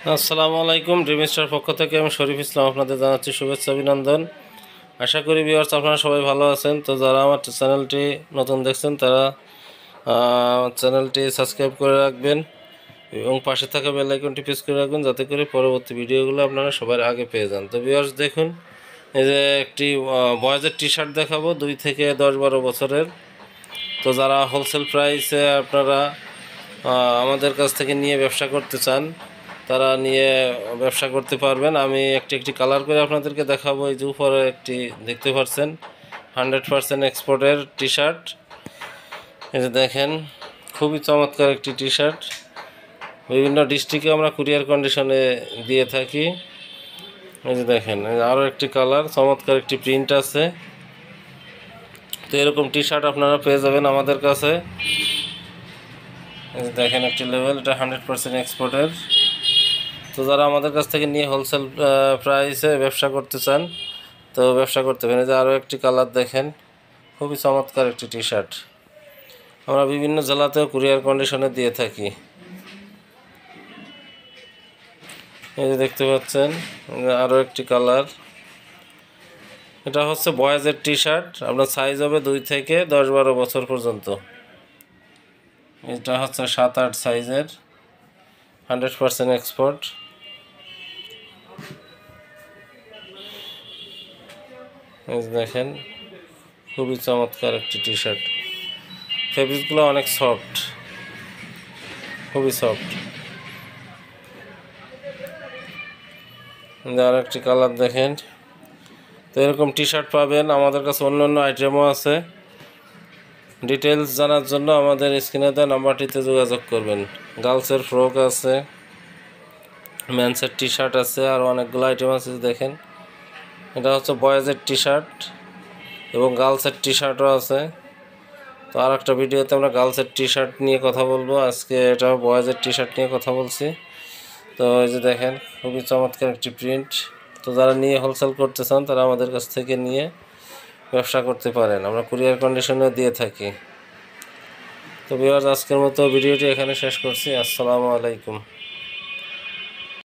আসসালামু আলাইকুম। Dream star পক্ষ থেকে আমি শরীফ ইসলাম আপনাদের জানাচ্ছি শুভেচ্ছা অভিনন্দন। আশা করি ভিউয়ার্স আপনারা সবাই ভালো আছেন। তো যারা আমার চ্যানেলটি নতুন দেখছেন তারা চ্যানেলটি সাবস্ক্রাইব করে রাখবেন এবং পাশে থাকা বেল আইকনটি প্রেস করে রাখবেন যাতে করে পরবর্তী ভিডিওগুলো আপনারা সবার আগে পেয়ে যান। তো ভিউয়ার্স দেখুন, এই যে একটি বয়েজের টি শার্ট দেখাবো 2 থেকে 10-12 বছরের। তো যারা হোলসেল প্রাইসে আপনারা আমাদের কাছ থেকে নিয়ে ব্যবসা করতে চান তারা নিয়ে ব্যবসা করতে পারবেন। আমি একটি কালার করে আপনাদেরকে দেখাবো। এই যে উপরে একটি দেখতে পাচ্ছেন 100% এক্সপোর্টের টি শার্ট। এই যে দেখেন, খুবই চমৎকার একটি টি শার্ট। বিভিন্ন ডিস্ট্রিক্টে আমরা কুরিয়ার কন্ডিশনে দিয়ে থাকি। এই যে দেখেন, আরও একটি কালার, চমৎকার একটি প্রিন্ট আছে। তো এরকম টি শার্ট আপনারা পেয়ে যাবেন আমাদের কাছে। এই যে দেখেন একটি লেভেল, এটা 100% এক্সপোর্টের। তো যারা আমাদের কাছ থেকে নিয়ে হোলসেল প্রাইসে ব্যবসা করতে চান তো ব্যবসা করতে পারেন। যে আরও একটি কালার দেখেন, খুবই চমৎকার একটি টি শার্ট। আমরা বিভিন্ন জেলাতেও কুরিয়ার কন্ডিশনে দিয়ে থাকি। এই যে দেখতে পাচ্ছেন আরও একটি কালার, এটা হচ্ছে বয়েজের টি শার্ট। আপনার সাইজ হবে 2 থেকে 10-12 বছর পর্যন্ত। এটা হচ্ছে 7-8 সাইজের, 100% এক্সপোর্ট। এই দেখেন, খুবই চমৎকার একটি টি শার্ট। ফেব্রিকগুলো অনেক সফট, খুবই সফট। আর একটি কালার দেখেন। তো এরকম টি শার্ট পাবেন আমাদের কাছে, অন্য অন্য আইটেমও আছে। ডিটেলস জানার জন্য আমাদের স্ক্রিনে দেওয়া নাম্বারটিতে যোগাযোগ করবেন। গার্লসের ফ্রক আছে, মেন্সের টি শার্ট আছে, আর অনেকগুলো আইটেম আছে। দেখেন, এটা হচ্ছে বয়েজের টি শার্ট এবং গার্লসের টি শার্টও আছে। তো আর একটা ভিডিওতে আমরা গার্লসের টি শার্ট নিয়ে কথা বলবো। আজকে এটা বয়েজের টি শার্ট নিয়ে কথা বলছি। তো এই যে দেখেন, খুবই চমৎকার একটি প্রিন্ট। তো যারা নিয়ে হোলসেল করতে চান তারা আমাদের কাছ থেকে নিয়ে ব্যবসা করতে পারেন। আমরা কুরিয়ার কন্ডিশনেও দিয়ে থাকি। তো ভিউয়ার্স, আজকের মতো ভিডিওটি এখানে শেষ করছি। আসসালামু আলাইকুম।